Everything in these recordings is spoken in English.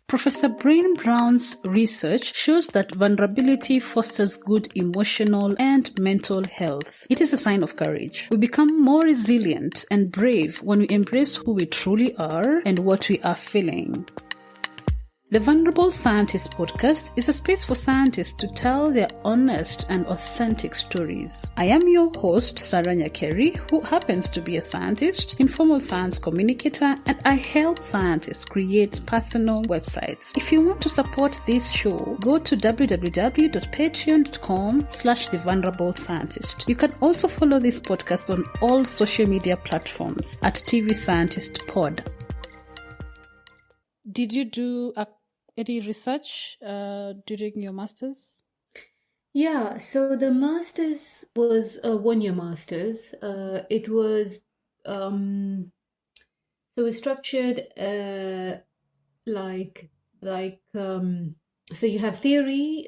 Professor Brain Brown's research shows that vulnerability fosters good emotional and mental health. It is a sign of courage. We become more resilient and brave when we embrace who we truly are and what we are feeling. The Vulnerable Scientist podcast is a space for scientists to tell their honest and authentic stories. I am your host, Sarah Nyakeri, who happens to be a scientist, informal science communicator, and I help scientists create personal websites. If you want to support this show, go to www.patreon.com/thevulnerable-scientist. You can also follow this podcast on all social media platforms at TV Scientist Pod. Did you do any research during your master's? Yeah, so the master's was a one-year master's. It was so it was structured so you have theory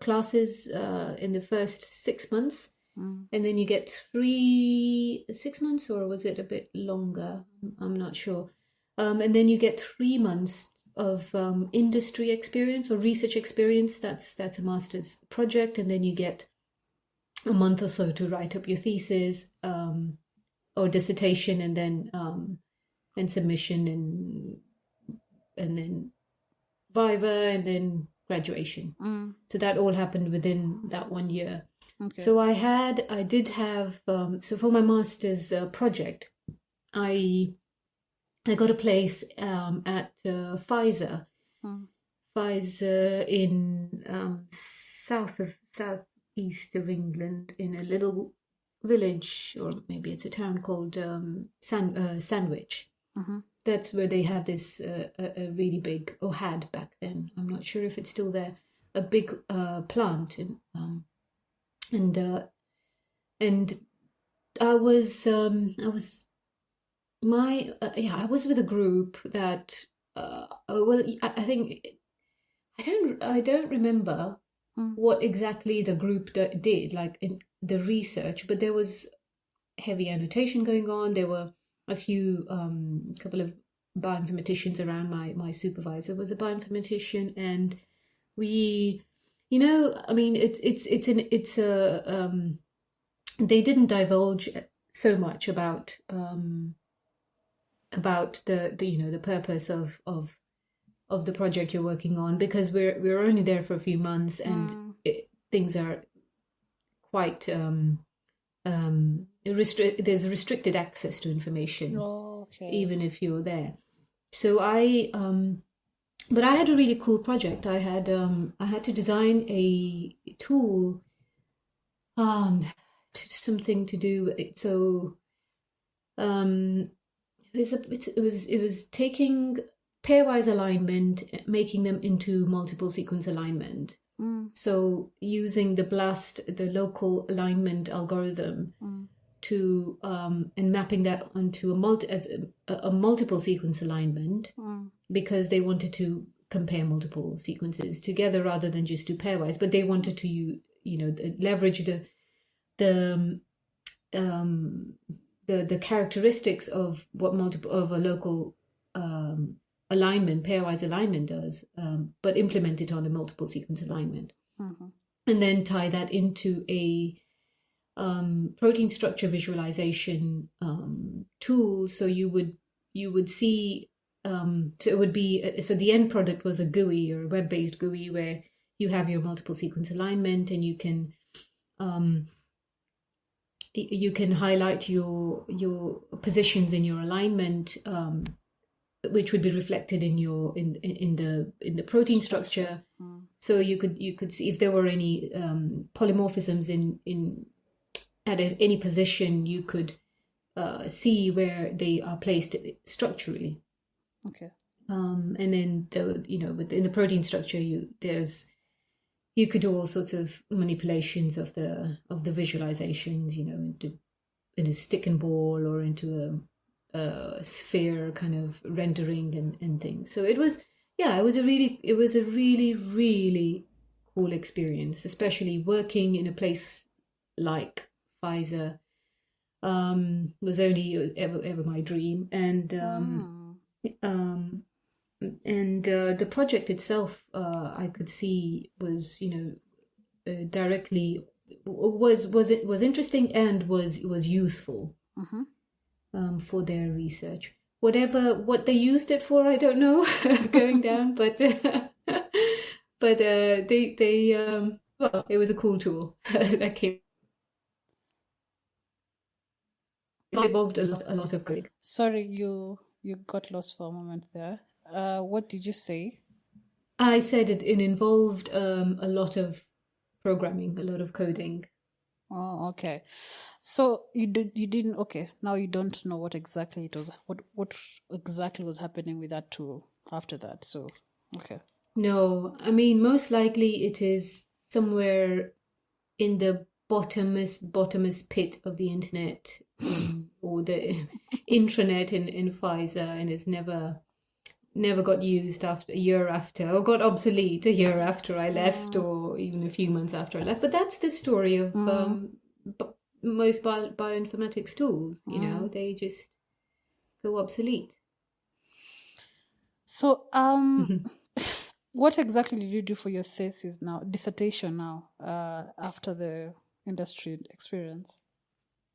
classes in the first 6 months, and then you get 6 months, or was it a bit longer? I'm not sure. And then you get 3 months of industry experience or research experience. That's a master's project, and then you get a month or so to write up your thesis or dissertation, and then submission, and then viva, and then graduation. So that all happened within that 1 year. Okay. So I did have so for my master's project, I got a place at Pfizer. Pfizer in southeast of England, in a little village, or maybe it's a town called Sandwich. That's where they have this a really big, or had back then, I'm not sure if it's still there, a big plant, and I was I was with a group that I think I don't remember what exactly the group did, like in the research, but there was heavy annotation going on. There were a few couple of bioinformaticians around. My supervisor was a bioinformatician, and we, I mean, they didn't divulge so much about the purpose of the project you're working on, because we're only there for a few months, and things are quite there's restricted access to information. Even if you're there. So but I had a really cool project. I had to design a tool, something to do with it. So it was taking pairwise alignment, making them into multiple sequence alignment. So using the BLAST, the local alignment algorithm, to and mapping that onto a multiple sequence alignment, because they wanted to compare multiple sequences together rather than just do pairwise. But they wanted to leverage the characteristics of what a local alignment, pairwise alignment does, but implement it on a multiple sequence alignment, and then tie that into a protein structure visualization tool. So you would see, so it would be, so the end product was a GUI, or a web-based GUI, where you have your multiple sequence alignment, and you can highlight your positions in your alignment, which would be reflected in the protein structure. So you could see if there were any polymorphisms in at any position. You could see where they are placed structurally. Okay. And then within the protein structure, you could do all sorts of manipulations of the visualizations, in a stick and ball, or into a sphere kind of rendering and things. So it was a really, really cool experience, especially working in a place like Pfizer. Was only ever my dream, and and the project itself, I could see was, directly was interesting and was useful for their research. What they used it for, I don't know, going down, but they well, it was a cool tool that came. It involved a lot of coding. Sorry, you got lost for a moment there. What did you say? I said it involved a lot of programming, a lot of coding. Oh, okay. So you didn't, okay, now you don't know what exactly it was, what exactly was happening with that tool after that. So, okay. No, I mean, most likely it is somewhere in the bottomless pit of the internet, or the intranet in Pfizer, and it's never got used after a year after, or got obsolete a year after I left, or even a few months after I left. But that's the story of most bioinformatics tools. They just go obsolete. So, what exactly did you do for your thesis now, dissertation now, after the industry experience?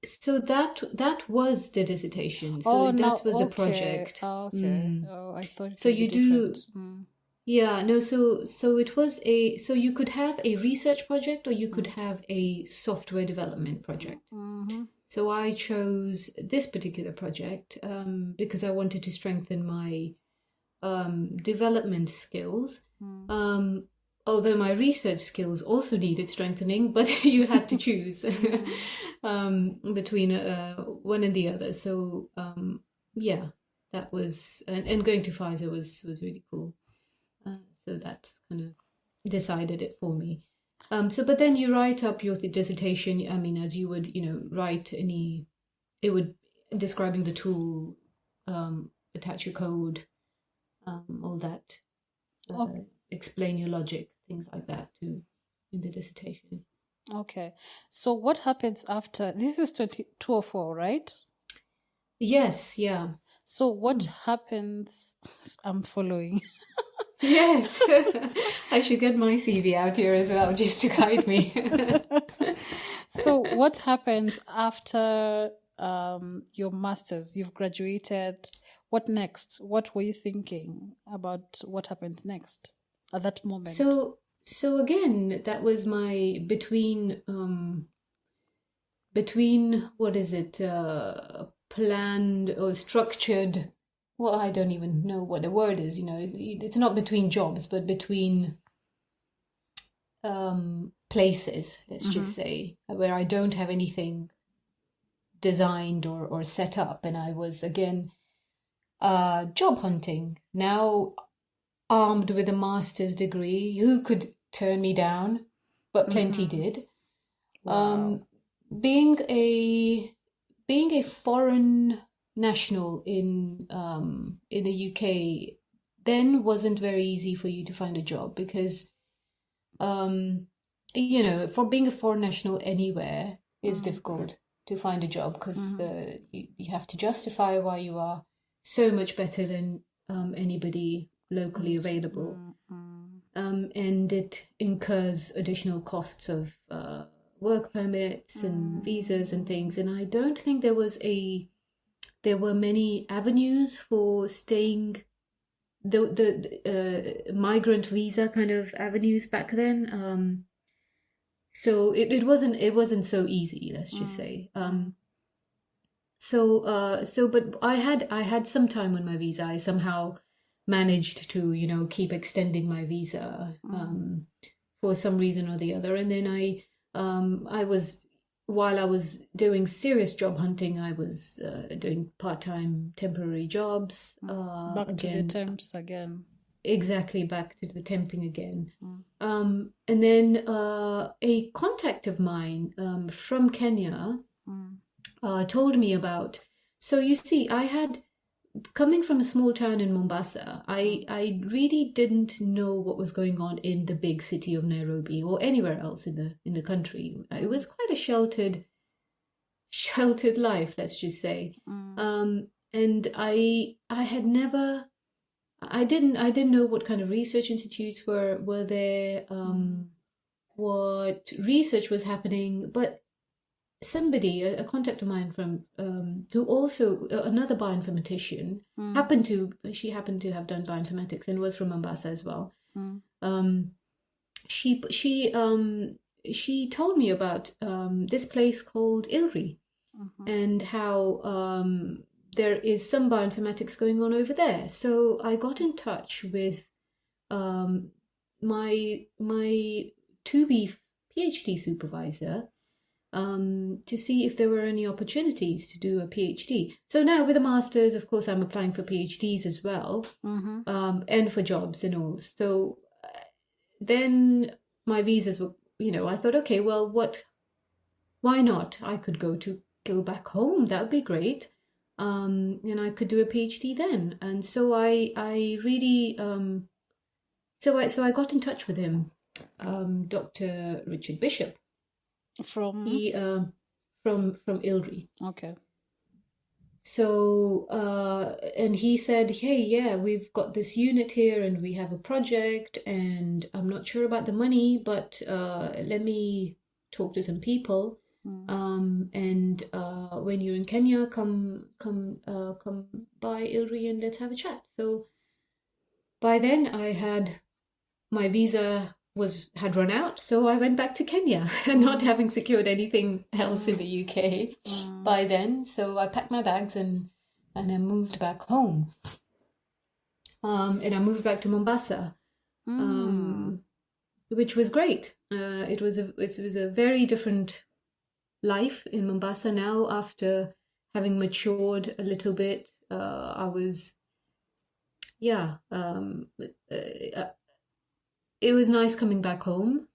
So that was the dissertation. So that was the project. Oh, okay. Oh, I thought it so would you be different. Yeah, no, so it was so you could have a research project, or you could have a software development project. So I chose this particular project because I wanted to strengthen my development skills. Although my research skills also needed strengthening, but you had to choose between one and the other. So yeah, that was, and going to Pfizer was really cool. So that's kind of decided it for me. But then you write up your dissertation. I mean, as you would, write it would describing the tool, attach your code, all that. Okay. Explain your logic, things like that too, in the dissertation. Okay. So what happens after, this is 204, right? Yes, yeah. So what happens, I'm following. Yes, I should get my CV out here as well, just to guide me. So what happens after your master's? You've graduated. What next? What were you thinking about what happens next at that moment? So again, that was my between what is it, planned or structured. Well, I don't even know what the word is. It's not between jobs, but between places. Let's just say, where I don't have anything designed or set up, and I was again job hunting. Now, armed with a master's degree, who could turn me down? But plenty did. Wow. Being a foreign national in the UK then wasn't very easy for you to find a job, because for being a foreign national anywhere is difficult to find a job, because you have to justify why you are so much better than anybody locally available, and it incurs additional costs of work permits and visas and things. And I don't think there were many avenues for staying, the migrant visa kind of avenues back then. So it wasn't so easy, let's just say. But I had some time on my visa. I somehow managed to keep extending my visa for some reason or the other. And then while I was doing serious job hunting, I was doing part-time temporary jobs. Back to the temps again. Exactly, back to the temping again. And then a contact of mine from Kenya told me about. So you see, coming from a small town in Mombasa, I really didn't know what was going on in the big city of Nairobi or anywhere else in the country. It was quite a sheltered life, let's just say. And I had never I didn't know what kind of research institutes were there, what research was happening, but somebody, a contact of mine from who also another bioinformatician happened to have done bioinformatics and was from Mombasa as well. She told me about this place called ILRI and how there is some bioinformatics going on over there. So I got in touch with my to-be PhD supervisor to see if there were any opportunities to do a PhD. So now with a master's, of course, I'm applying for PhDs as well, and for jobs and all. So then my visas were, I thought, okay, well, why not? I could go back home. That would be great. And I could do a PhD then. And so I really, so I got in touch with him, Dr. Richard Bishop. From ILRI. Okay. So and he said, hey, yeah, we've got this unit here and we have a project and I'm not sure about the money, but let me talk to some people. And when you're in Kenya, come by ILRI and let's have a chat. So by then I had my visa had run out, so I went back to Kenya, not having secured anything else in the UK by then. So I packed my bags and I moved back home. And I moved back to Mombasa, which was great. It was a very different life in Mombasa now. After having matured a little bit, I was, it was nice coming back home.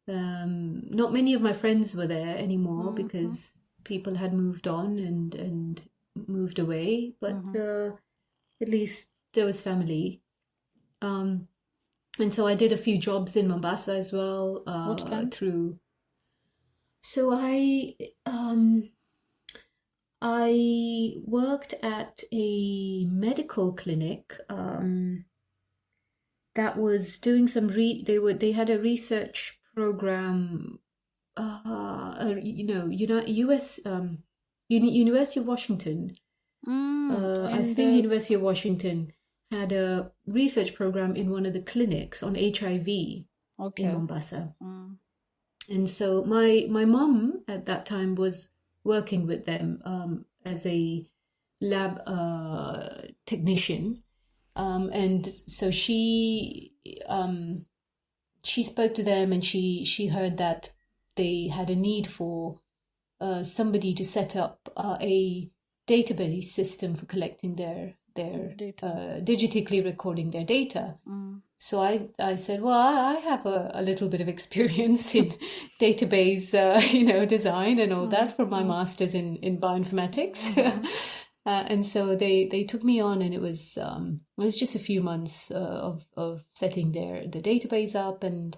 Not many of my friends were there anymore because people had moved on and moved away, but at least there was family. And so I did a few jobs in Mombasa as well. What kind? So I worked at a medical clinic that was doing some they had a research program, US University of Washington. I think University of Washington had a research program in one of the clinics on HIV in Mombasa. And so my mom at that time was working with them as a lab technician. And so she spoke to them and she heard that they had a need for somebody to set up a database system for collecting their data, digitally recording their data. So I said, well, I have a little bit of experience in database, design and all that from my master's in bioinformatics. And so they took me on, and it was just a few months of setting the database up and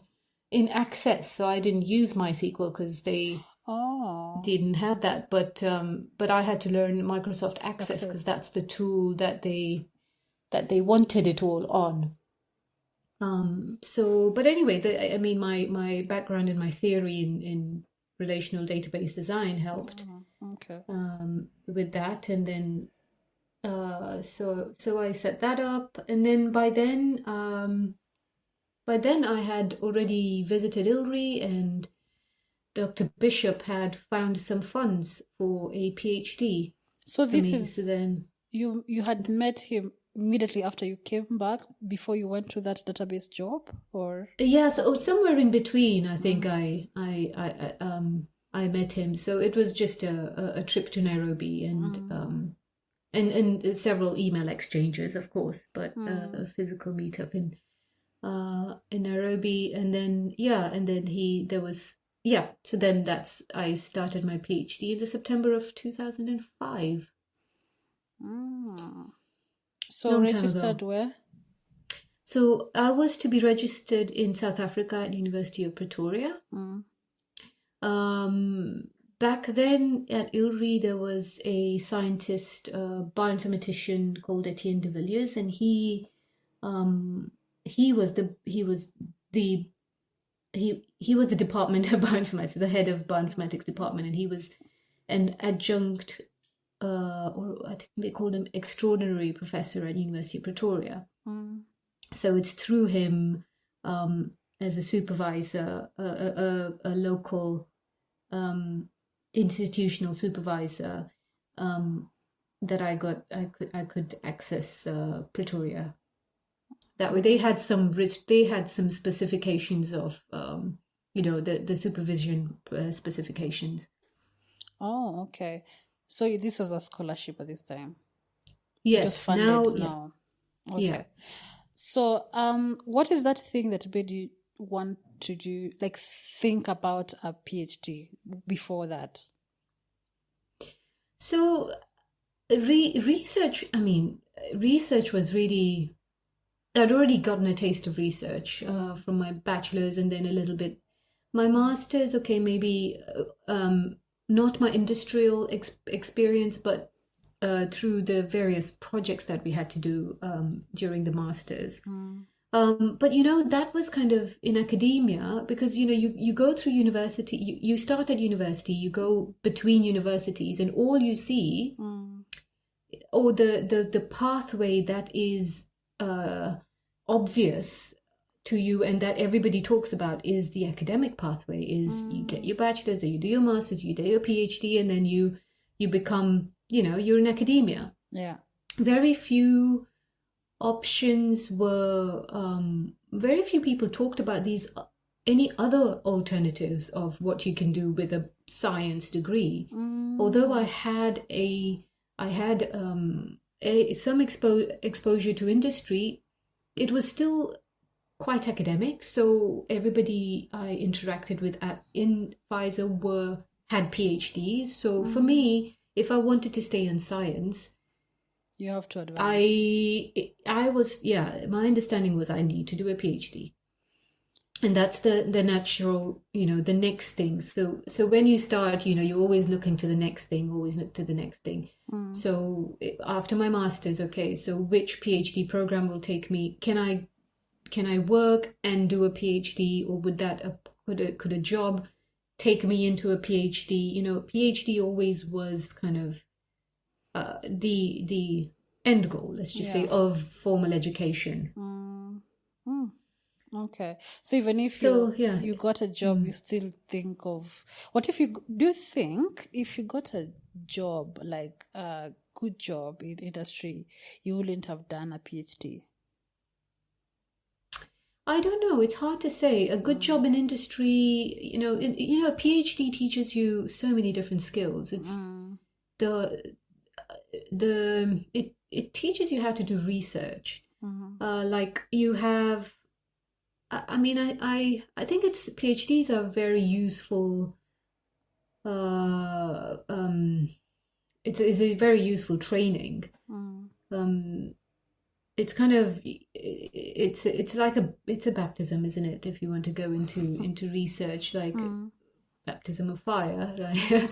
in Access. So I didn't use MySQL because they didn't have that, but I had to learn Microsoft Access because that's the tool that they wanted it all on. But anyway, my background and my theory in relational database design helped with that, and then so I set that up, and then by then I had already visited ILRI, and Dr. Bishop had found some funds for a PhD. So then you had met him immediately after you came back, before you went to that database job, or? Yeah, so somewhere in between, I think I met him. So it was just a trip to Nairobi and several email exchanges, of course, but a physical meetup in Nairobi, and then so then I started my PhD in the September of 2005. So registered where? So I was to be registered in South Africa at University of Pretoria. back then at ILRI, there was a scientist, bioinformatician called Etienne de Villiers, and he was the department of bioinformatics, the head of bioinformatics department, and he was an adjunct, or I think they called him extraordinary professor at University of Pretoria. So it's through him, as a supervisor, a local institutional supervisor, that I could access Pretoria. That way, they had some specifications of the supervision specifications. Oh, okay. So this was a scholarship at this time. Yes, it was funded now. Yeah. Okay. Yeah. So, what is that thing that made you want to do, like, think about a PhD before that? So, research was really, I'd already gotten a taste of research from my bachelor's, and then a little bit my master's. Okay, maybe not my industrial experience, but through the various projects that we had to do during the master's. But that was kind of in academia, because you go through university, you start at university, you go between universities, and all you see, or the pathway that is obvious to you and that everybody talks about, is the academic pathway. Is you get your bachelor's, or you do your master's, you do your PhD, and then you become, you're in academia. Yeah. Very few options were, very few people talked about any other alternatives of what you can do with a science degree. Although I had some exposure to industry, it was still quite academic. So everybody I interacted with in Pfizer had PhDs. So for me, if I wanted to stay in science, you have to advance. My understanding was I need to do a PhD. And that's the natural, the next thing. So when you start, you're always looking to the next thing, always look to the next thing. So after my master's, okay, so which PhD program will take me? Can I work and do a PhD, or could a job take me into a PhD? PhD always was kind of the end goal, let's just say, of formal education. Okay. So even if you got a job, you still think of, do you think if you got a job, like a good job in industry, you wouldn't have done a PhD? I don't know. It's hard to say. A good job in industry, a PhD teaches you so many different skills. It's it teaches you how to do research. Like you have, I think PhDs are very useful. It's a very useful training. It's kind of, it's like a baptism, isn't it? If you want to go into research, like baptism of fire, right?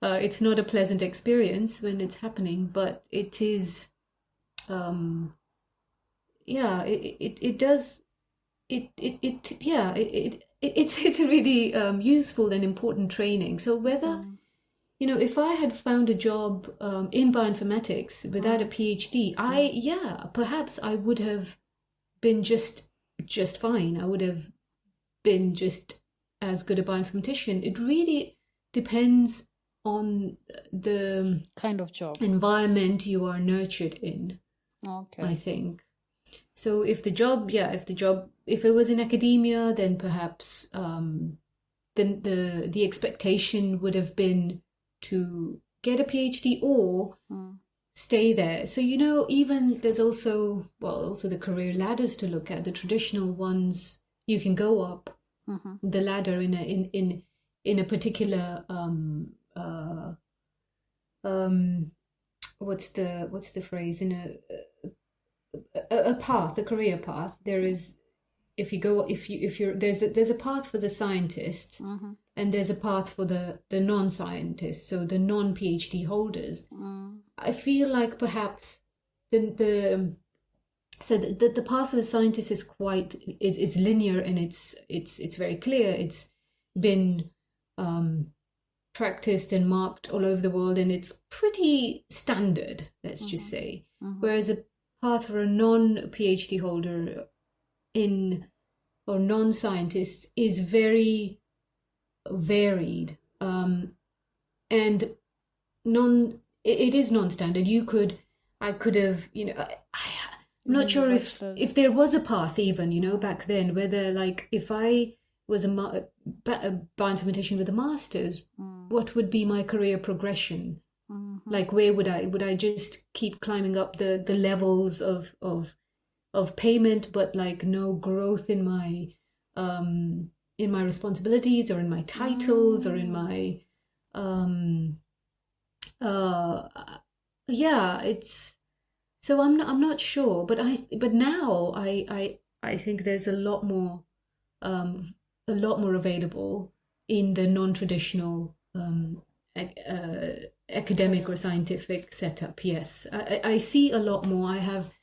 It's not a pleasant experience when it's happening, but it is, it's a really useful and important training. So whether, if I had found a job in bioinformatics without a PhD, perhaps I would have been just fine. I would have been just as good a bioinformatician. It really depends on the kind of job, environment you are nurtured in. Okay. I think. So if it was in academia, then perhaps the expectation would have been to get a PhD or stay there. So even there's also the career ladders to look at. The traditional ones, you can go up the ladder in a particular what's the phrase, in a path, a career path. There is if you're there's a path for the scientists, and there's a path for the non-scientists, so the non-PhD holders. I feel like perhaps the path for the scientists is it's linear, and it's very clear. It's been practiced and marked all over the world, and it's pretty standard, let's just say. Whereas a path for a non-PhD holder or non-scientist is very varied, and it is non-standard. I could have, I'm not sure if there was a path even, back then, whether like if I was a bioinformatician with a master's, what would be my career progression? Like, where would I just keep climbing up the levels of payment, but like no growth in my responsibilities, or in my titles, or in my it's, so I'm not sure, but now I think there's a lot more available in the non-traditional academic or scientific setup. Yes, I see a lot more. I have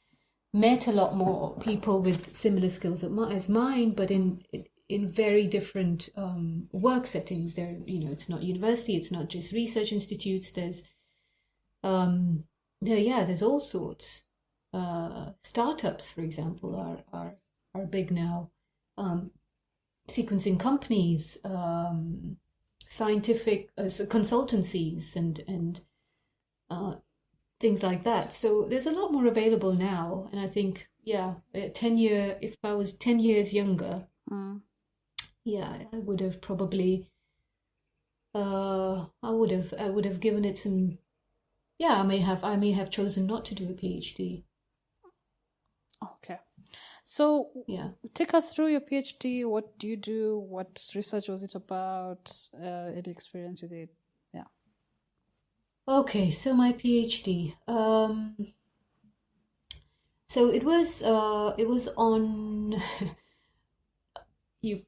met a lot more people with similar skills as mine, but in very different work settings. There, it's not university, it's not just research institutes. There's there's all sorts. Startups, for example, are big now. Sequencing companies, scientific consultancies, and things like that. So there's a lot more available now, and I think, if I was 10 years younger, I would have probably, I would have given it some. I may have chosen not to do a PhD. Okay. So take us through your PhD. What do you do? What research was it about? Any experience with it? Yeah. Okay, so my PhD. So it was on you.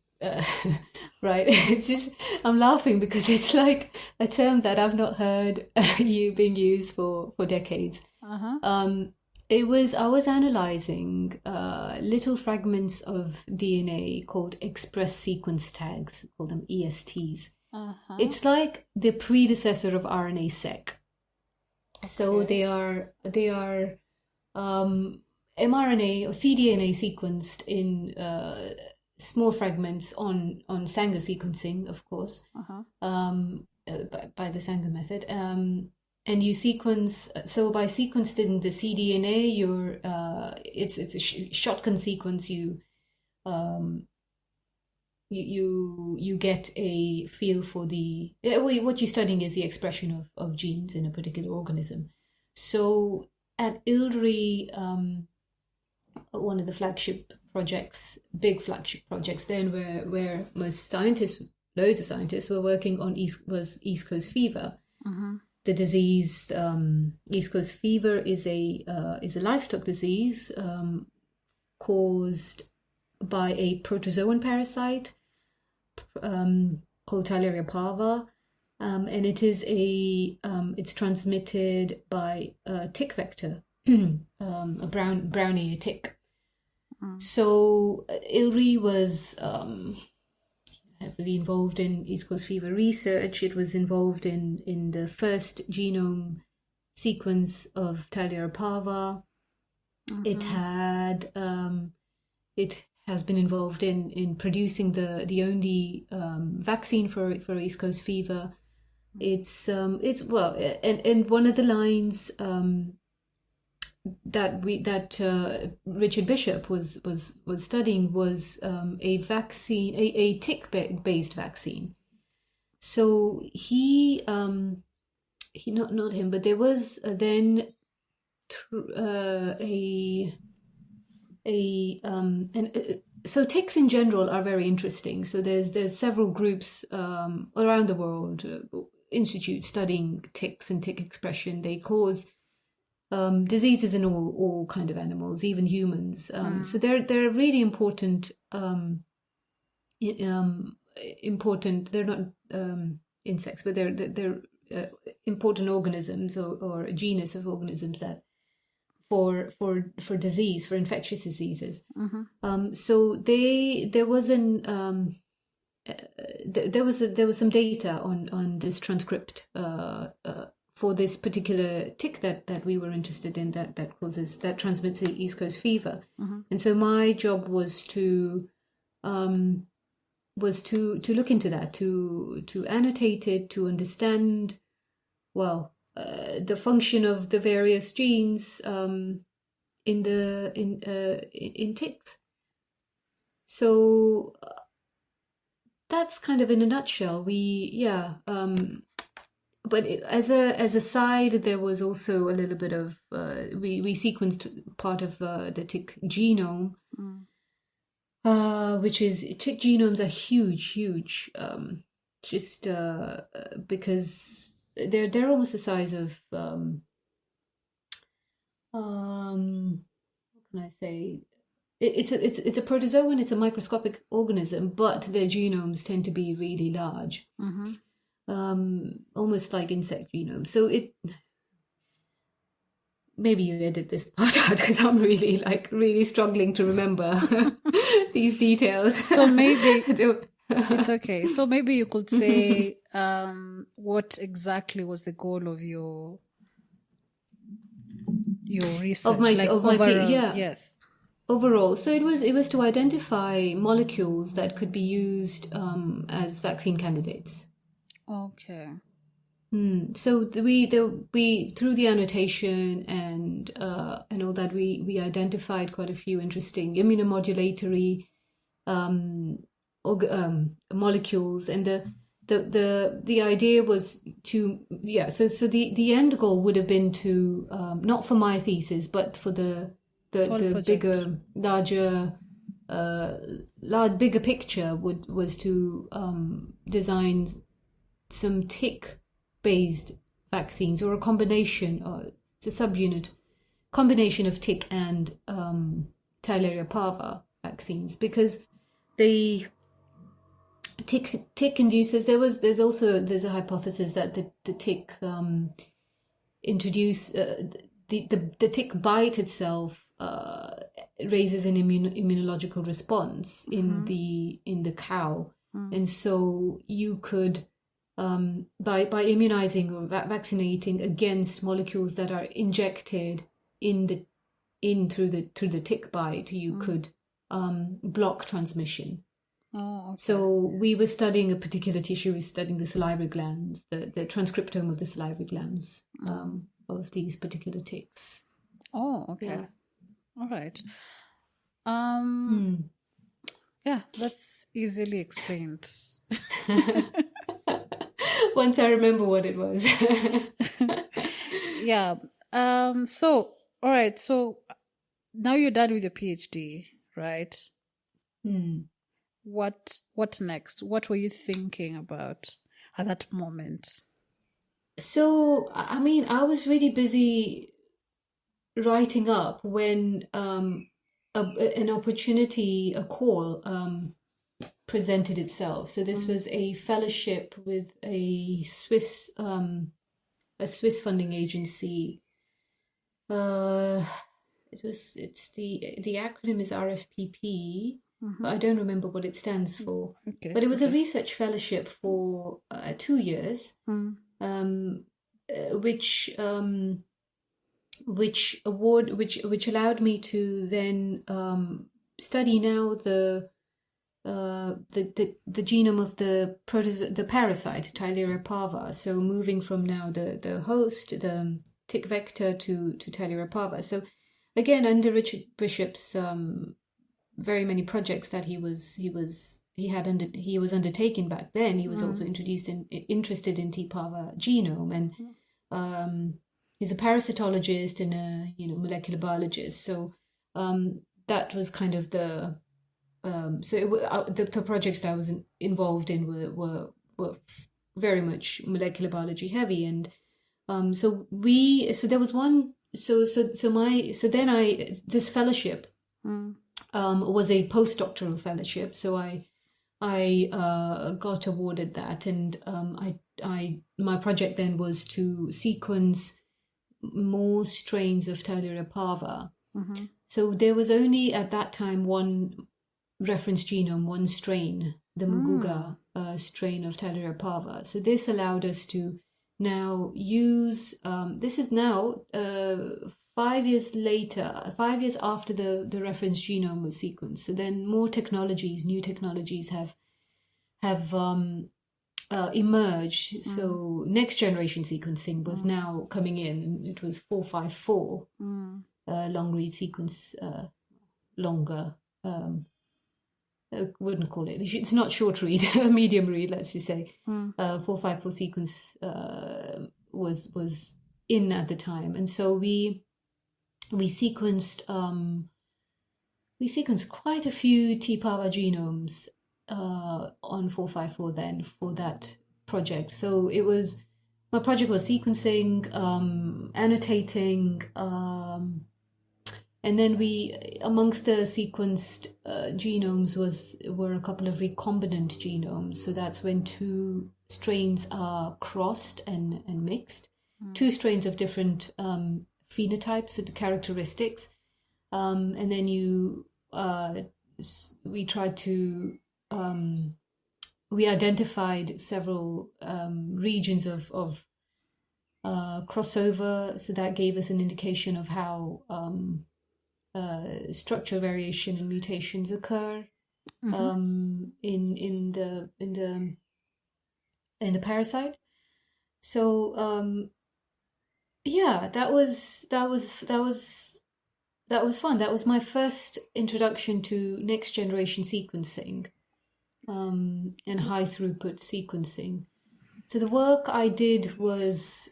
Right. It's just, I'm laughing because it's like a term that I've not heard being used for decades. I was analyzing little fragments of DNA called express sequence tags, call them ESTs. It's like the predecessor of RNA-seq. Okay. So they are mRNA or cDNA sequenced in small fragments on Sanger sequencing, of course, by the Sanger method. And you sequence, so by sequencing the cDNA, it's a shotgun sequence. You get a feel for what you're studying is the expression of genes in a particular organism. So at ILRI, one of the big flagship projects then, where most scientists, loads of scientists, were working on was East Coast fever. The disease, East Coast fever, is a livestock disease caused by a protozoan parasite called Theileria parva, and it is it's transmitted by a tick vector, a brown ear tick. So ILRI was heavily involved in East Coast fever research. It was involved in the first genome sequence of Theileria parva. It has been involved in producing the only vaccine for East Coast fever. It's well, and one of the lines that Richard Bishop was studying was a vaccine, a tick-based vaccine. So he not him, but there was then so ticks in general are very interesting. So there's several groups around the world, institutes studying ticks and tick expression. They cause diseases in all kind of animals, even humans. So they're really important. Important. They're not insects, but they're important organisms or a genus of organisms that for disease, for infectious diseases. So there was some data on this transcript for this particular tick that we were interested in that transmits the East Coast fever. And so my job was to look into that, to annotate it, to understand the function of the various genes in ticks. So that's kind of in a nutshell. But as a side, there was also a little bit of we sequenced part of the tick genome, which is tick genomes are huge, just because they're almost the size of what can I say? It's a protozoan. It's a microscopic organism, but their genomes tend to be really large, almost like insect genomes. So maybe you edit this part out because I'm really struggling to remember these details. So maybe it's okay. So maybe you could say what exactly was the goal of your research, overall? Yes. Overall, so it was to identify molecules that could be used as vaccine candidates. Okay. So we through the annotation and all that we identified quite a few interesting immunomodulatory molecules, and the idea was to so the end goal would have been to not for my thesis but for the bigger, bigger picture was to design some tick-based vaccines, or a combination, it's a subunit combination of tick and Theileria parva vaccines, because the tick induces. There's a hypothesis that the tick introduce the tick bite itself raises an immunological response in the cow, and so you could by immunizing or vaccinating against molecules that are injected through the tick bite, you could block transmission. Oh, okay. So we were studying a particular tissue. We were studying the salivary glands, the transcriptome of the salivary glands of these particular ticks. Oh, okay. Yeah. All right. Yeah, that's easily explained. Once I remember what it was. Yeah. So, all right. So now you're done with your PhD, right? What next? What were you thinking about at that moment? So, I mean, I was really busy writing up when an opportunity, a call presented itself. So this was a fellowship with a Swiss funding agency. It's the acronym is RFPP. But I don't remember what it stands for. Okay, but it was a research fellowship for 2 years, which allowed me to then study now the genome of the parasite Theileria parva. So moving from now the host, the tick vector to Theileria parva. So again, under Richard Bishop's very many projects that he was undertaking back then, he was also interested in T. parva genome, and he's a parasitologist and a molecular biologist. So that was kind of the projects that I was involved in were very much molecular biology heavy, and so there was one this fellowship was a postdoctoral fellowship. So I got awarded that, and my project then was to sequence more strains of Tailoria parva. So there was only at that time one reference genome, one strain, the Muguga strain of Tailoria parva. So this allowed us to now use, this is now 5 years later, 5 years after the reference genome was sequenced. So then more technologies, new technologies have emerged. So next generation sequencing was now coming in. It was 454 long read sequence, longer. I wouldn't call it. It's not short read, medium read. Let's just say 454 sequence was in at the time, and so we sequenced quite a few T parva genomes on 454 then for that project. So my project was sequencing, annotating, and then amongst the sequenced genomes were a couple of recombinant genomes. So that's when two strains are crossed and mixed, two strains of different phenotypes, so the characteristics, and then we tried to we identified several regions of crossover, so that gave us an indication of how structural variation and mutations occur in the parasite. So that was fun. That was my first introduction to next generation sequencing and high throughput sequencing. So the work I did was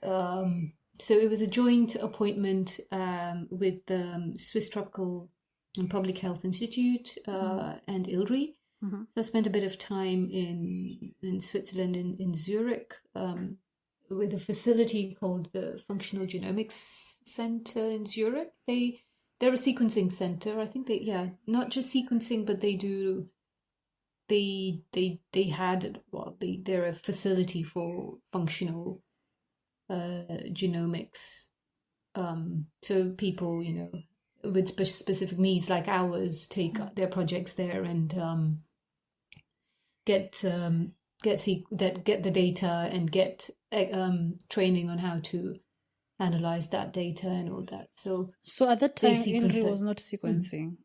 so it was a joint appointment with the Swiss Tropical and Public Health Institute and ILRI. So I spent a bit of time in Switzerland, in Zurich, with a facility called the Functional Genomics Center in Zurich. They're a sequencing center. I think not just sequencing, but they're a facility for functional genomics. So people, with specific needs like ours, take their projects there and get the data and get training on how to analyze that data and all that. So at that time, ILRI was not sequencing.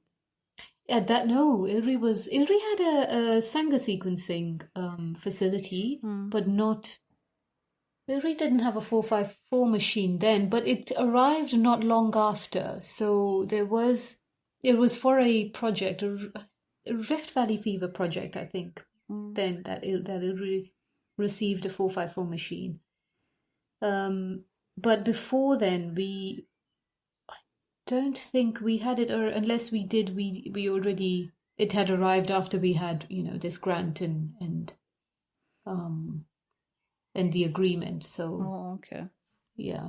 At that, no, ILRI had a Sanger sequencing facility, but not. ILRI didn't have a 454 machine then, but it arrived not long after. So it was for a project, a Rift Valley fever project, I think. Then that ILRI received a 454 machine. But before then, I don't think we had it, or unless we did, we already, it had arrived after we had this grant and the agreement. So okay, yeah.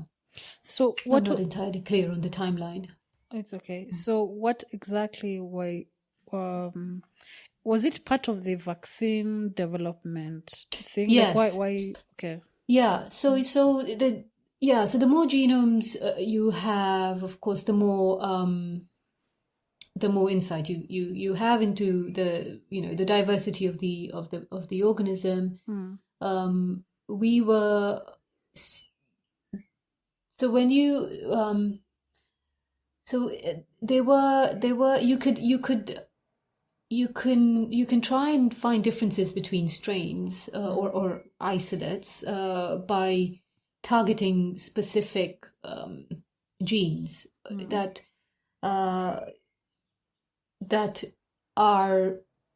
So I'm not entirely clear on the timeline. It's okay. So what exactly was it part of the vaccine development thing? Yes. Like why? Okay. Yeah. So the more genomes you have, of course, the more insight you have into the diversity of the organism. We were so when you so there were you can try and find differences between strains or isolates by targeting specific genes that are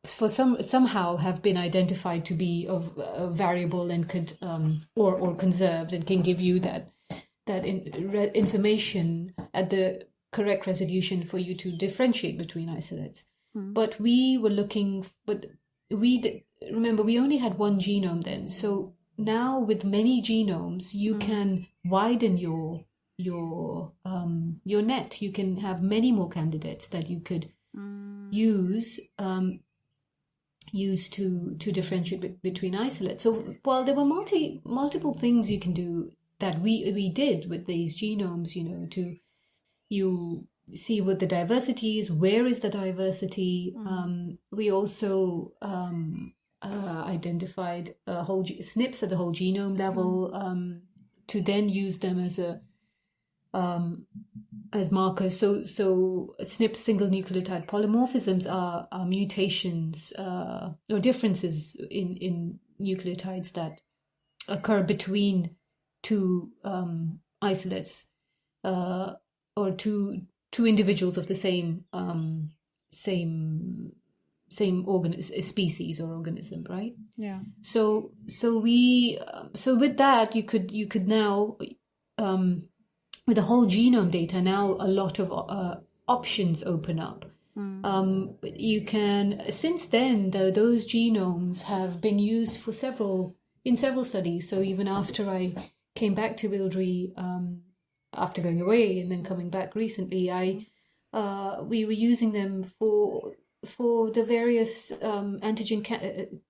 somehow have been identified to be of variable and could or conserved and can give you that information at the correct resolution for you to differentiate between isolates. But we were looking, remember we only had one genome then. So now with many genomes, you can widen your net. You can have many more candidates that you could use to differentiate between isolates. So while there were multiple things you can do that we did with these genomes, to you see what the diversity is, where is the diversity. We also identified whole SNPs at the whole genome level to then use them as markers. So SNP single nucleotide polymorphisms are mutations or differences in nucleotides that occur between two isolates or two individuals of the same species or organism, right? Yeah. So with that you could now with the whole genome data, now a lot of options open up. You can, since then, though, those genomes have been used for several studies. So even after I came back to ILRI, after going away and then coming back recently, we were using them for the various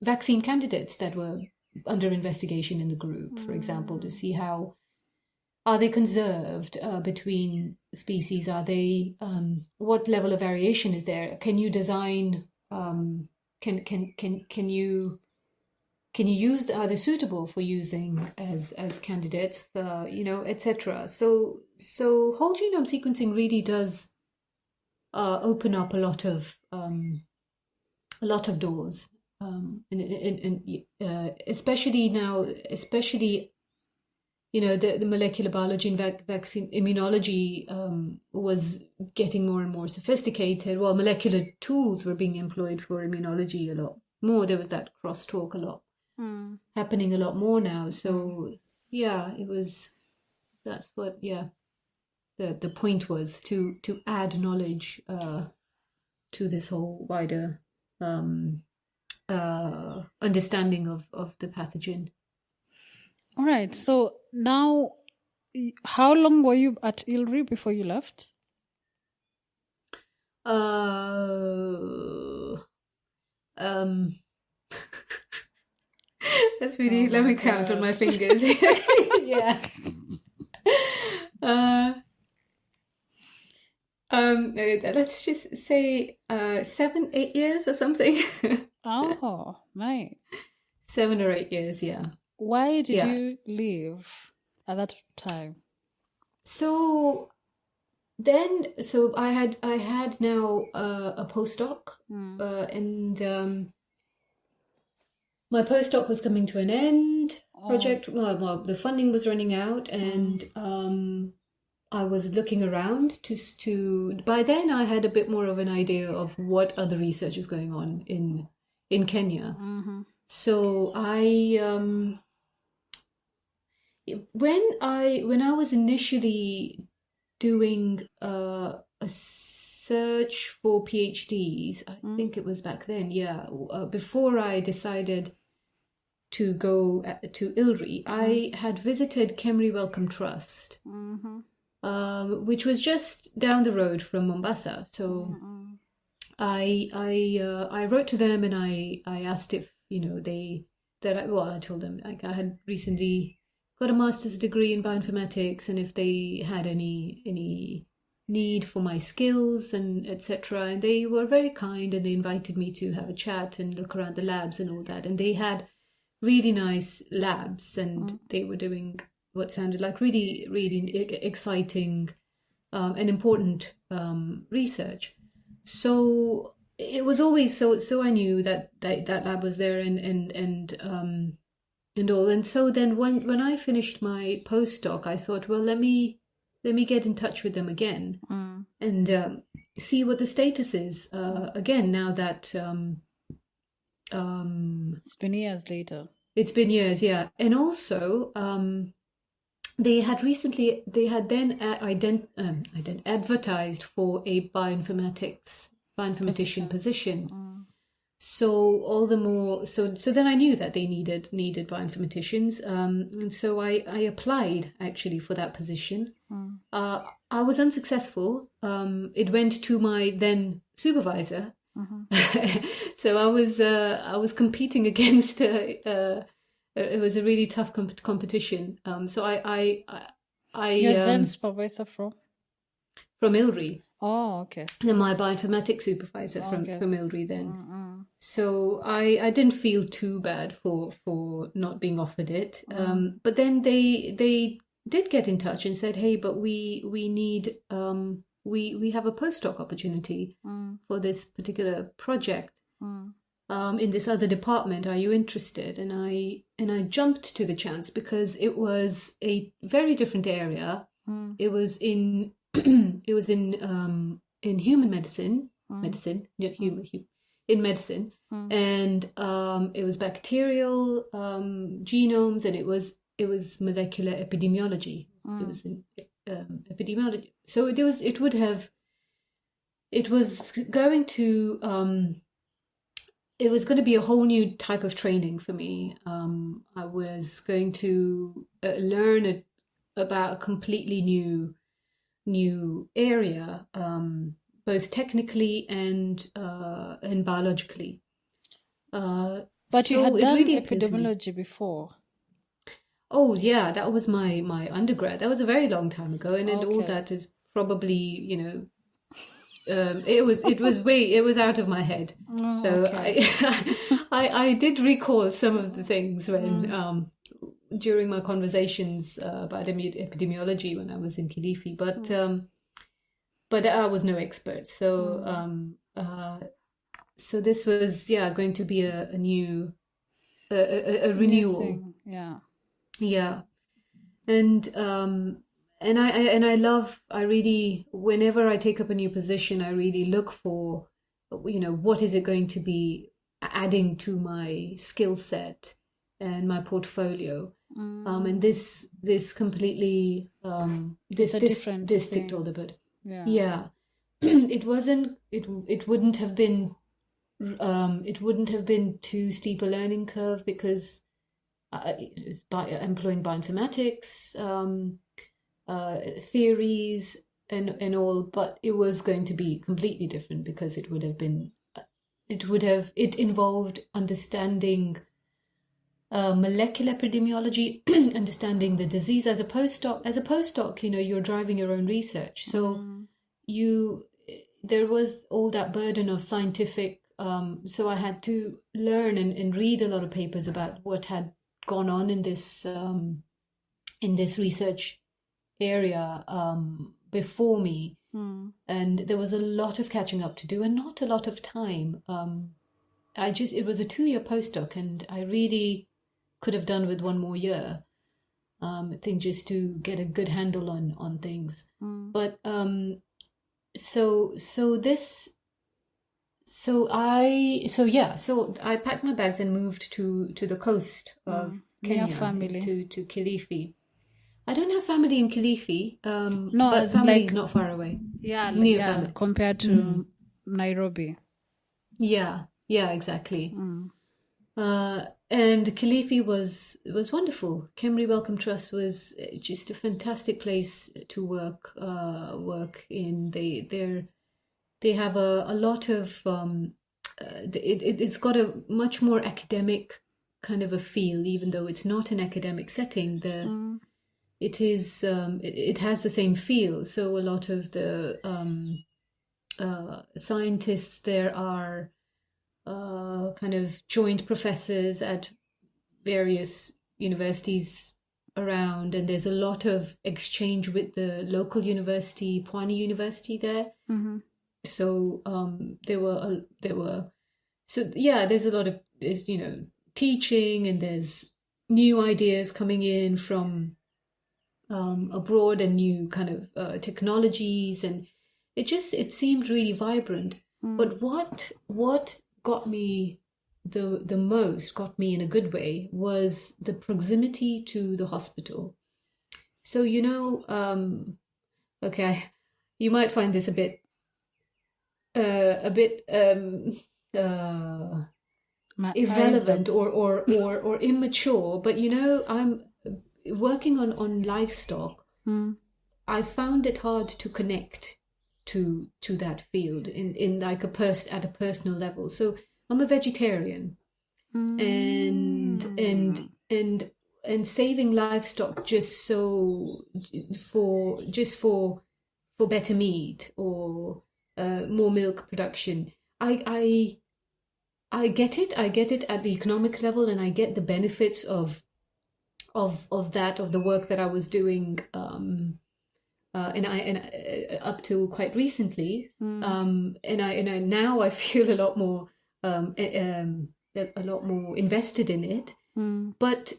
vaccine candidates that were under investigation in the group, for example, to see how are they conserved between species? Are they what level of variation is there? Can you design? Can you use? Are they suitable for using as candidates? Etc. So whole genome sequencing really does open up a lot of doors, and especially now, the molecular biology and vaccine immunology was getting more and more sophisticated. Well, molecular tools were being employed for immunology a lot more. There was that crosstalk a lot happening a lot more now. So that's what the point was to add knowledge to this whole wider understanding of the pathogen. All right. So now, how long were you at ILRI before you left? That's really. Let me count on my fingers. Yeah. Let's just say 7-8 years or something. Oh, right. 7 or 8 years, yeah. Why did you leave at that time? So I had now a postdoc, and my postdoc was coming to an end. Project, well, the funding was running out, and I was looking around to. By then, I had a bit more of an idea of what other research is going on in Kenya. So when I was initially doing a search for PhDs, I think it was back then, before I decided to go to ILRI, I had visited Kemri-Wellcome Trust, which was just down the road from Mombasa. So I wrote to them and I asked if I told them like I had recently got a master's degree in bioinformatics, and if they had any need for my skills and etc. And they were very kind, and they invited me to have a chat and look around the labs and all that. And they had really nice labs, and they were doing what sounded like really, really exciting and important research. So it was always so I knew that lab was there and all. And so then when I finished my postdoc, I thought, well, let me get in touch with them again and see what the status is again, now that it's been years later. It's been years, yeah. And also they had then advertised for a bioinformatician position. So all the more, so then I knew that they needed bioinformaticians, and so I applied actually for that position, I was unsuccessful. It went to my then supervisor. So I was competing against. It was a really tough competition. So Your then supervisor from ILRI. Oh, okay. And my bioinformatics supervisor from ILRI then. So I didn't feel too bad for not being offered it. But then they did get in touch and said, hey, but we need we have a postdoc opportunity for this particular project in this other department. Are you interested? And I jumped to the chance because it was a very different area. It was in in human medicine, in medicine, and it was bacterial genomes, and it was molecular epidemiology. It was in epidemiology. So it was going to be a whole new type of training for me. I was going to learn about a completely new area, both technically and biologically. But you had done really epidemiology before. Oh yeah, that was my undergrad. That was a very long time ago, and all that is probably it was out of my head. So I did recall some of the things when during my conversations about epidemiology when I was in Kilifi, but I was no expert. So so this was going to be a new a renewal. Yeah. And I really, whenever I take up a new position, I really look for, what is it going to be adding to my skill set and my portfolio. And this completely, this ticked all the bit. Yeah. It wouldn't have been too steep a learning curve because it was employing bioinformatics, theories and all, but it was going to be completely different because it involved understanding molecular epidemiology, understanding the disease as a postdoc, you're driving your own research. So there was all that burden of scientific, so I had to learn and read a lot of papers about what had gone on in this research area before me, and there was a lot of catching up to do and not a lot of time. It was a 2-year postdoc, and I really could have done with one more year. I think just to get a good handle on things. But so I packed my bags and moved to the coast of Kenya, to Kilifi. I don't have family in Kilifi, but family is not far away. Family. Compared to Nairobi. Yeah, exactly. And Kilifi was wonderful. Kemri-Wellcome Trust was just a fantastic place to work in. They have a lot of it's got a much more academic kind of a feel, even though it's not an academic setting. It is it has the same feel. So a lot of the scientists there are kind of joint professors at various universities around, and there's a lot of exchange with the local university, Pwani University there. So there's a lot of teaching, and there's new ideas coming in from abroad and new kind of technologies, and it seemed really vibrant. But what got me the most, got me in a good way, was the proximity to the hospital. So okay, you might find this a bit irrelevant or immature, but I'm working on livestock. I found it hard to connect to that field in like at a personal level. So I'm a vegetarian, and saving livestock just for better meat or more milk production. I get it. I get it at the economic level, and I get the benefits of the work that I was doing, and up till quite recently, and I now I feel a lot more invested in it. But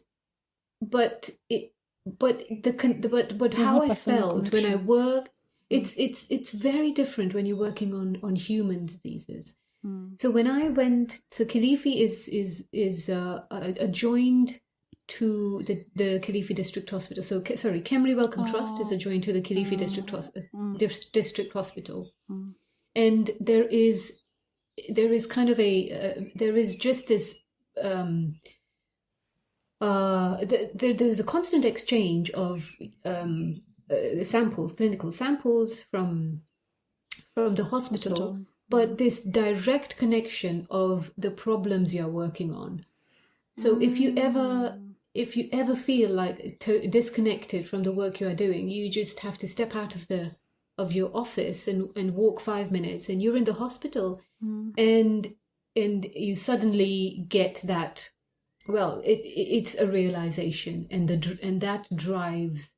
how I felt when I work, it's very different when you're working on human diseases. So when I went, so Kilifi is adjoined to the Kilifi District Hospital. So sorry, Kemri-Wellcome Trust is adjoined to the Kilifi District Hospital, and there is kind of there is just this there's a constant exchange of clinical samples from the hospital, but this direct connection of the problems you're working on. So if you ever feel like disconnected from the work you are doing, you just have to step out of your office and walk 5 minutes, and you're in the hospital, and you suddenly get that. Well, it's a realization, and that drives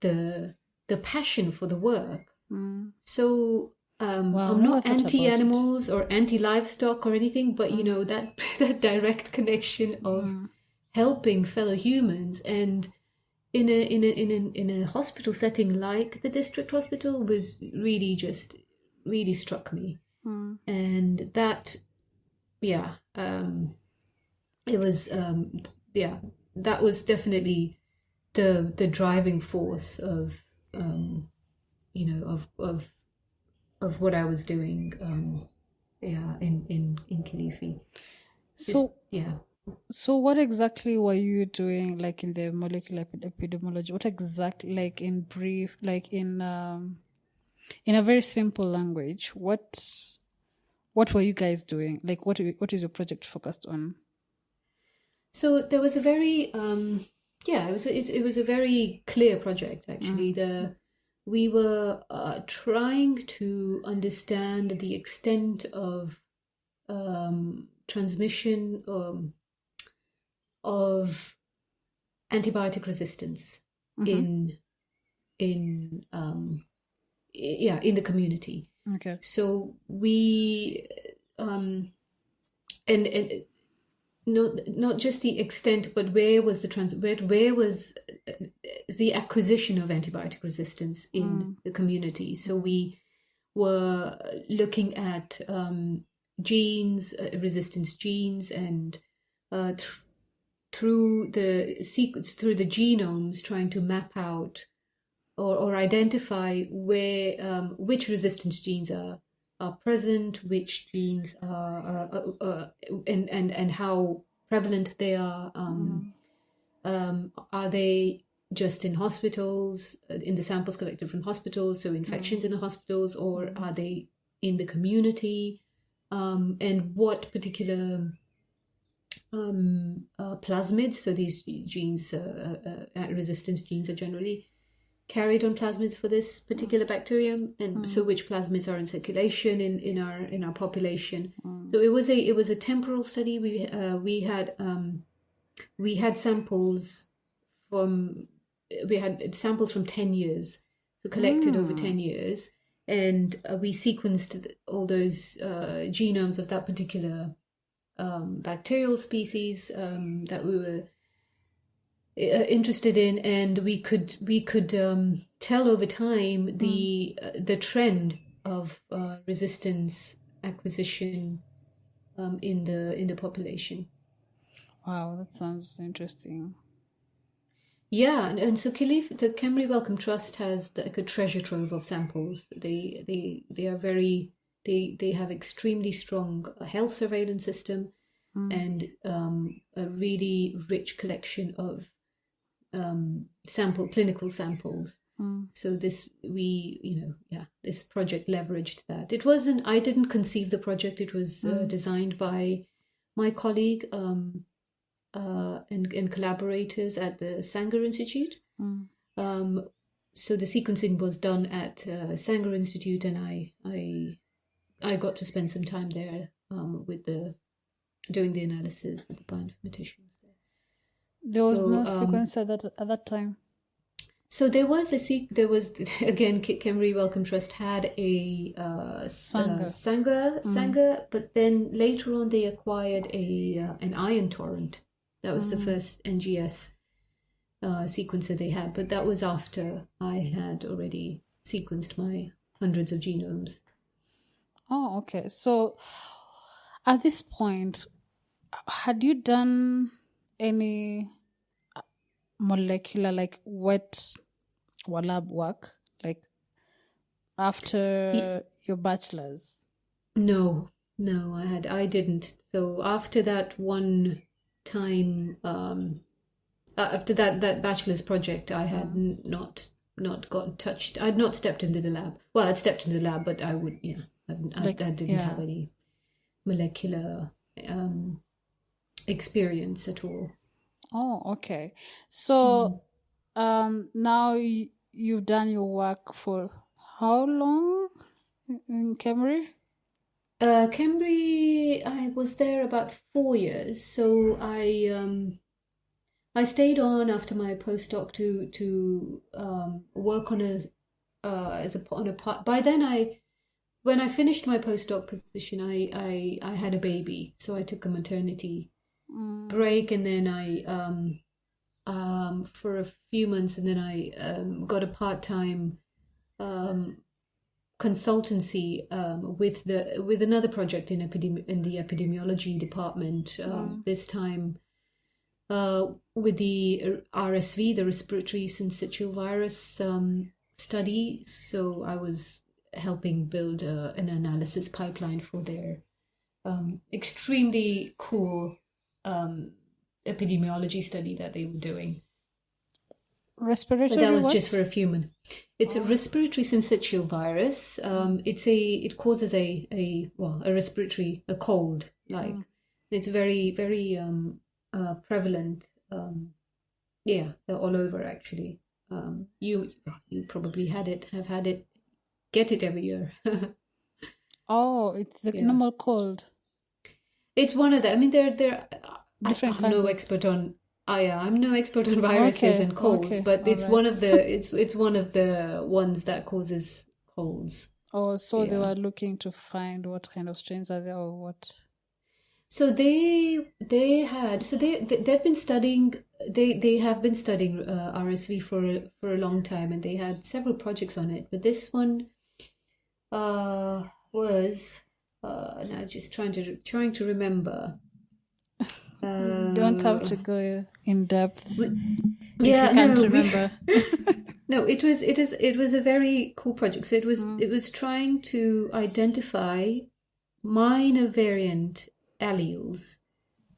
the passion for the work. So I'm not anti-animals or anti-livestock or anything, but you know that direct connection of helping fellow humans, and in a hospital setting like the district hospital was really struck me, and that it was that was definitely the driving force of of what I was doing in Kilifi. So what exactly were you doing, like in the molecular epidemiology? What exactly, like in brief, like in a very simple language, what were you guys doing? Like what is your project focused on? So there was a very it was a very clear project, actually. We were trying to understand the extent of transmission of antibiotic resistance in the community. Okay. So we and not just the extent, but where was the acquisition of antibiotic resistance in the community. So we were looking at genes, resistance genes, and through the genomes, trying to map out or identify where which resistance genes are present, which genes are and how prevalent they are. Are they just in hospitals, in the samples collected from hospitals, so infections in the hospitals, or are they in the community? And what particular plasmids, so these genes, resistance genes, are generally carried on plasmids for this particular bacterium, and so which plasmids are in circulation in our population. So it was a temporal study. We had samples from 10 years, so collected over 10 years, and we sequenced all those genomes of that particular bacterial species that we were interested in, and we could tell over time the trend of resistance acquisition in the population. Wow, that sounds interesting. Yeah, and so the Kemri-Wellcome Trust has like a treasure trove of samples. They are they have extremely strong health surveillance system, and a really rich collection of clinical samples. So this this project leveraged that. It wasn't. I didn't conceive the project. It was designed by my colleague and collaborators at the Sanger Institute. So the sequencing was done at Sanger Institute, and I got to spend some time there doing the analysis with the bioinformaticians there. There was no sequence at that time. So there was again, Kemri-Wellcome Trust had a Sanger, but then later on they acquired an ion torrent. That was the first NGS sequencer they had, but that was after I had already sequenced my hundreds of genomes. Oh, okay. So at this point, had you done any molecular, like wet lab work, like after your bachelor's? No, I didn't. So after that one time, after that bachelor's project, I had not got touched. I'd not stepped into the lab. Well, I'd stepped into the lab, but I didn't have any molecular experience at all. Oh, okay. So now you've done your work for how long in Kemri? Kemri, I was there about 4 years. So I stayed on after my postdoc to work on a part. By then, when I finished my postdoc position, I had a baby, so I took a maternity break, and then I for a few months, and then I got a part-time consultancy with another project in the epidemiology department. This time with the RSV, the respiratory syncytial virus study. So I was helping build an analysis pipeline for their extremely cool epidemiology study that they were doing. Respiratory. But that was just for a few months. It's a respiratory syncytial virus. It causes a respiratory cold. It's very very prevalent. All over actually. You probably have had it. Get it every year. Oh, it's the normal cold. It's one of them. I mean, they're different I'm kinds no expert on. I'm no expert on viruses and colds, but it's one of the it's one of the ones that causes colds. Oh, so they were looking to find what kind of strains are there, or what? So they've been studying. They have been studying RSV for a long time, and they had several projects on it. But this one was now just trying to remember. You don't have to go in depth. If you can't remember. No, it was a very cool project. So it was trying to identify minor variant alleles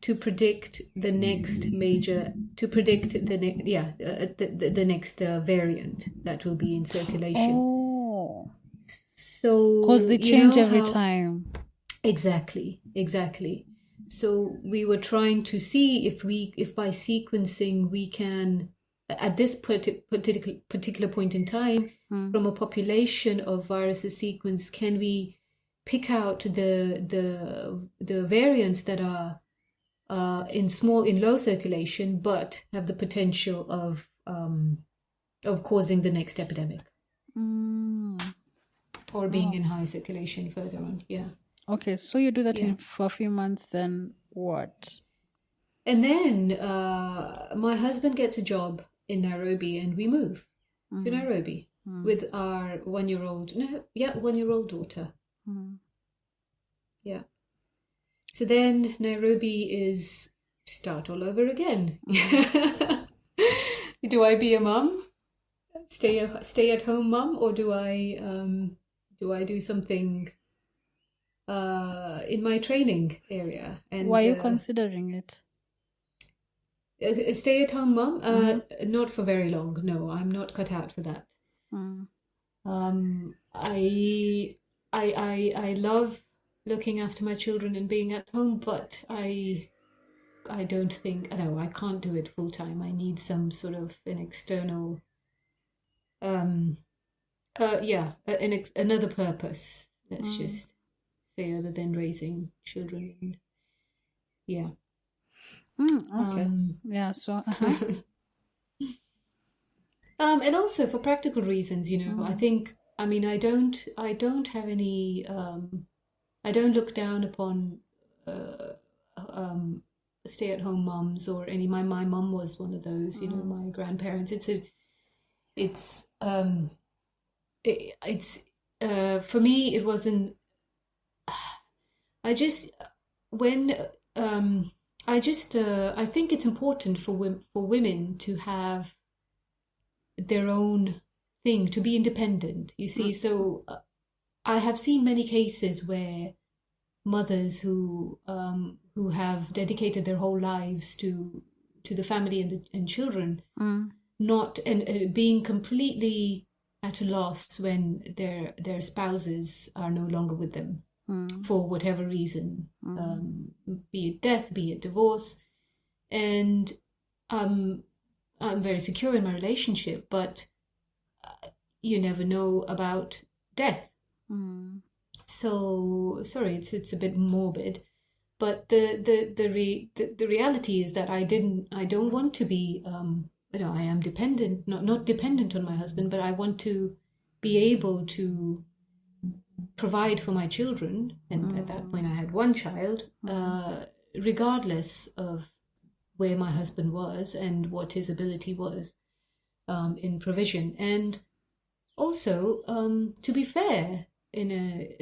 to predict the next next variant that will be in circulation. Oh, so because they change every time. Exactly. So we were trying to see if by sequencing we can, at this particular point in time, from a population of viruses sequenced, can we pick out the variants that are in low circulation but have the potential of causing the next epidemic, or being in high circulation further on. Yeah. Okay, so you do that for a few months, then what? And then my husband gets a job in Nairobi, and we move to Nairobi with our 1-year-old daughter. Yeah. So then Nairobi is start all over again. Do I be a mum? Stay at home mum, or do I do something in my training area? And why are you considering it? A stay-at-home mum? Not for very long. No, I'm not cut out for that. I love looking after my children and being at home, but I don't think, I can't do it full time. I need some sort of an external, another purpose. Let's just say, other than raising children. And, yeah. Okay. Yeah. So. And also for practical reasons, I think. I mean, I don't have any. I don't look down upon stay-at-home moms or any. My mom was one of those. My grandparents. It's for me. It wasn't. I just when I think it's important for women to have their own thing, to be independent. You see, so I have seen many cases where mothers who have dedicated their whole lives to the family and children, not and being completely at a loss when their spouses are no longer with them for whatever reason, be it death, be it divorce, and I'm very secure in my relationship, but you never know about death. So sorry, it's a bit morbid, but the reality is that I don't want to be I am dependent, not dependent on my husband, but I want to be able to provide for my children, and at that point I had one child, regardless of where my husband was and what his ability was in provision, and also to be fair in a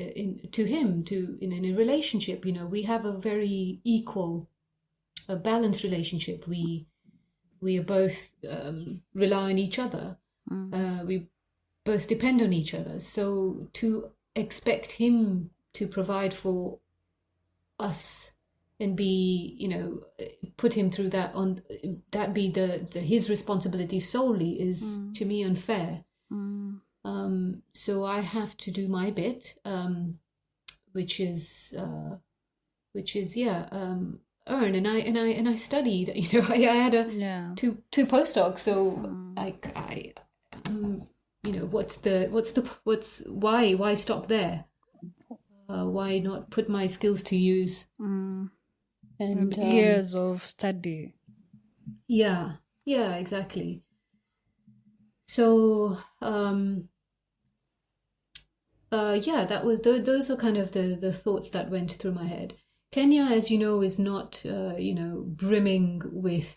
relationship. We have a very equal, balanced relationship. We are both rely on each other. We both depend on each other. So to expect him to provide for us and be, put him through that be his responsibility solely is to me unfair. So I have to do my bit, which is earn. And I studied. I had two postdocs. So why stop there? Why not put my skills to use? And years of study. Yeah, exactly. So that was those are kind of the thoughts that went through my head. Kenya, as you know, is not brimming with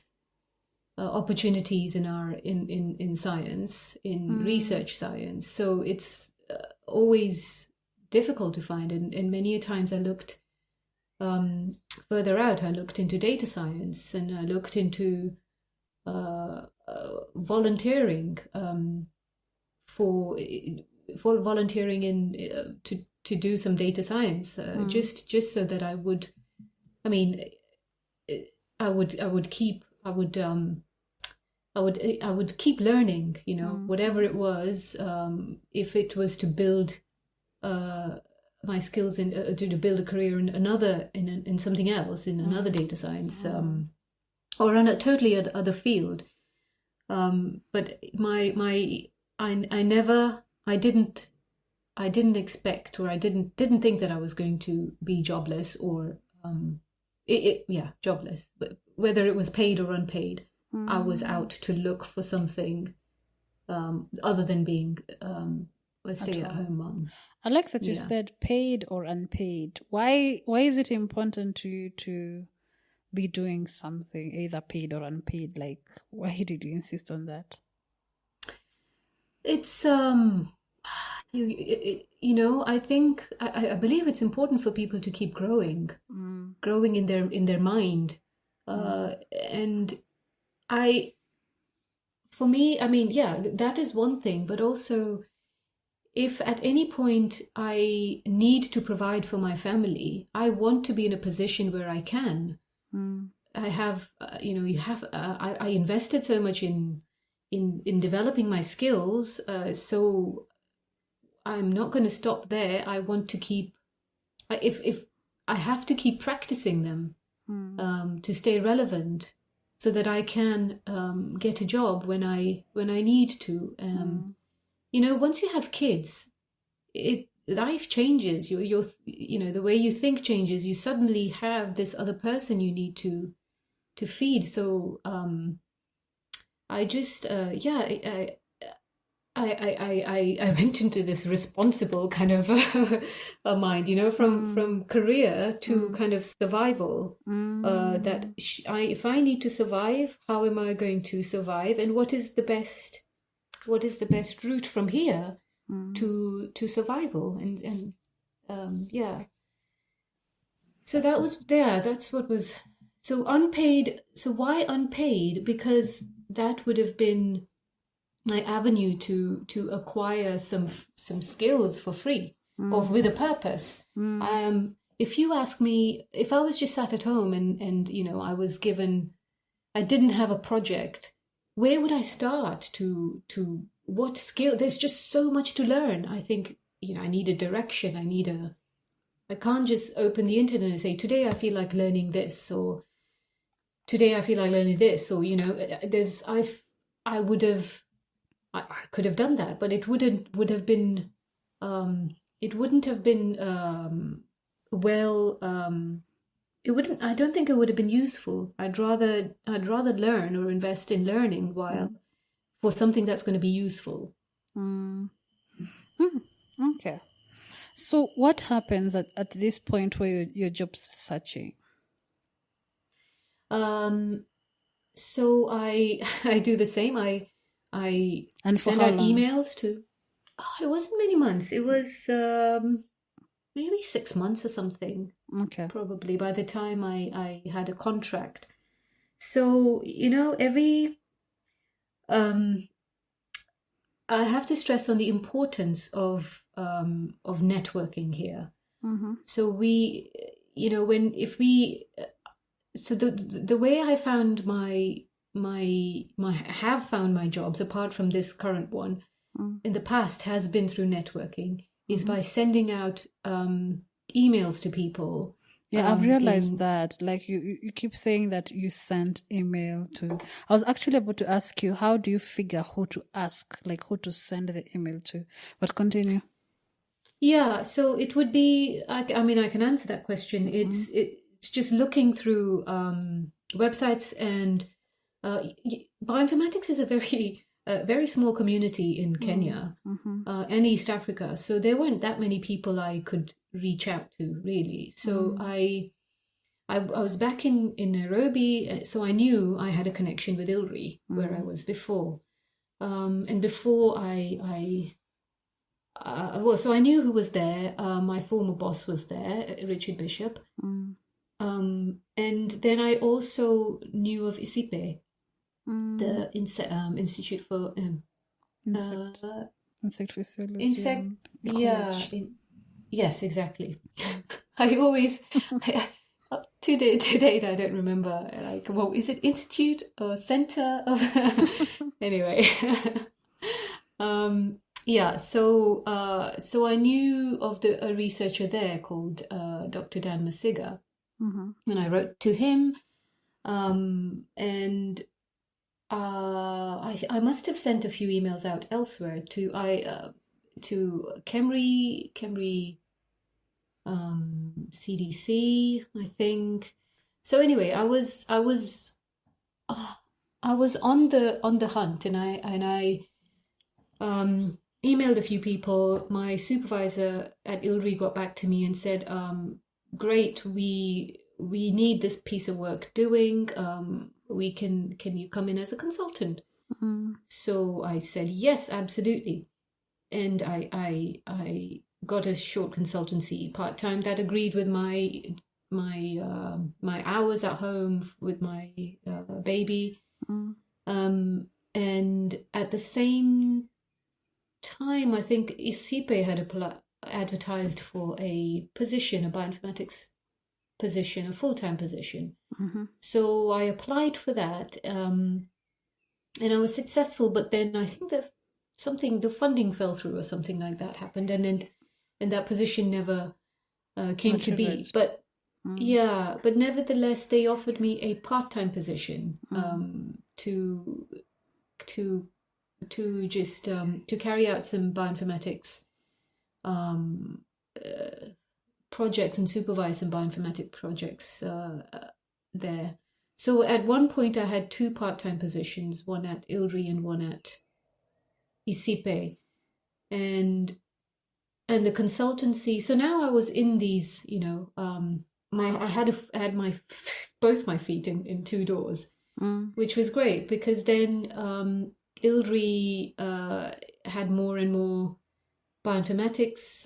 opportunities in science, in research science. So it's always difficult to find, and many a times I looked further out. I looked into data science, and I looked into volunteering for volunteering in to do some data science, just so that I would. I mean, I would keep learning. Whatever it was, if it was to build my skills to build a career in something else, in another data science, or in a totally other field. But I didn't expect, or I didn't think that I was going to be jobless, or jobless. But whether it was paid or unpaid, I was out to look for something other than being a stay-at-home mom. I like that you said paid or unpaid. Why is it important to be doing something either paid or unpaid? Like, why did you insist on that? It's I think I believe it's important for people to keep growing in their mind, and for me, I mean, that is one thing, but also, if at any point I need to provide for my family, I want to be in a position where I can. I have, I invested so much in in developing my skills. So I'm not going to stop there. I want to keep, if I have to keep practicing them to stay relevant, so that I can get a job when I need to. Once you have kids, life changes. Your the way you think changes. You suddenly have this other person you need to feed. So I just I went into this responsible kind of a mind, from career to kind of survival. That if I need to survive, how am I going to survive, and what is the best route from here to survival, and yeah. So that was there. That's what was so unpaid. So why unpaid? Because that would have been my avenue to acquire some skills for free or with a purpose. If you ask me, if I was just sat at home and I didn't have a project, where would I start to what skill? There's just so much to learn. I think, I need a direction. I can't just open the internet and say, today I feel like learning this, or today I feel like learning this, or, I could have done that, but it wouldn't have been I don't think it would have been useful. I'd rather learn or invest in learning for something that's going to be useful. Okay. So what happens at this point where you're job searching? So I do the same. I send out emails to. It wasn't many months. It was maybe 6 months or something. Okay. Probably by the time I had a contract. So every I have to stress on the importance of networking here. So so the way I found my jobs, apart from this current one, in the past has been through networking, is by sending out emails to people. Yeah, I've realized that. Like you keep saying that you send email to. I was actually about to ask you, how do you figure who to ask, like who to send the email to? But continue. Yeah, so it would be. I can answer that question. It's just looking through websites, and bioinformatics is a very small community in Kenya and East Africa. So there weren't that many people I could reach out to, really. So I was back in Nairobi, so I knew I had a connection with ILRI where I was before. And before so I knew who was there. My former boss was there, Richard Bishop. And then I also knew of ICIPE, the Institute for Insect Physiology. Yes, exactly. I always to date I don't remember, like, what is it, institute or center of anyway. So I knew of a researcher there called Dr. Dan Masiga, and I wrote to him, and I must have sent a few emails out elsewhere to Kemri CDC, I think. So anyway, I was on the hunt, and I emailed a few people. My supervisor at ILRI got back to me and said, "Great, we need this piece of work doing. Can you come in as a consultant?" So I said yes, absolutely, and I got a short consultancy part-time that agreed with my hours at home with my baby, and at the same time, I think ICIPE had advertised for a position, a bioinformatics position, a full-time position. So I applied for that, and I was successful, but then I think that the funding fell through or something like that happened, and that position never came to be. But but nevertheless, they offered me a part-time position to just to carry out some bioinformatics projects and supervise some bioinformatic projects there. So at one point I had two part-time positions, one at ILRI and one at ICIPE, and the consultancy. So now I was in these, I had both my feet in two doors, which was great, because then ILRI had more and more bioinformatics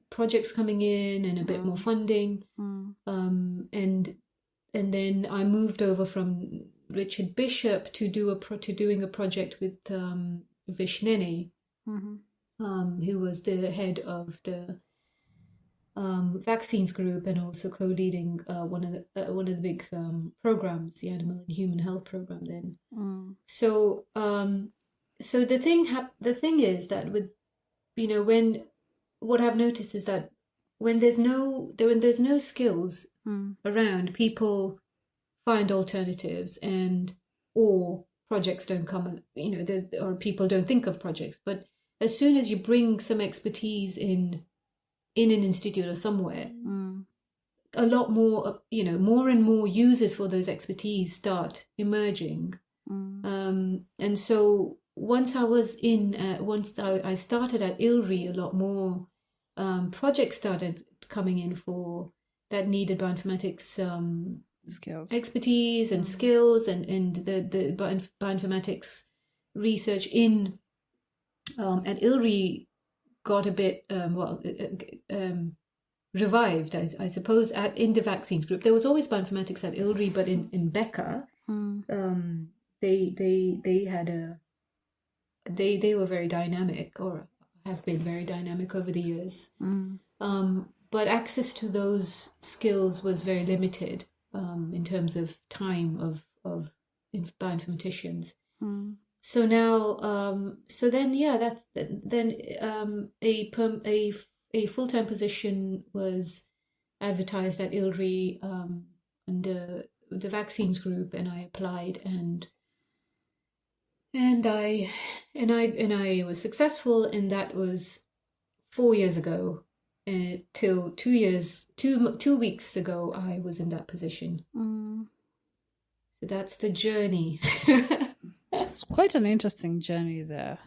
projects coming in and a bit more funding, and then I moved over from Richard Bishop to doing a project with Vishnene, who was the head of the vaccines group and also co-leading one of the big programs, the Animal and Human Health program then. So the thing is that with what I've noticed is that when there's no skills around, people find alternatives, or projects don't come, or people don't think of projects. But as soon as you bring some expertise in an institute or somewhere, a lot more, more and more users for those expertise start emerging. And so once I started at ILRI, a lot more projects started coming in that needed bioinformatics skills, expertise and skills, and the bioinformatics research at ILRI got a bit revived, I suppose. In the vaccines group, there was always bioinformatics at ILRI, but in Becca, they were very dynamic, or have been very dynamic over the years. But access to those skills was very limited in terms of time of bioinformaticians. So now, a full-time position was advertised at ILRI under the vaccines group, and I applied, and I was successful, and that was 4 years ago. Till 2 weeks ago, I was in that position. So that's the journey. It's quite an interesting journey there.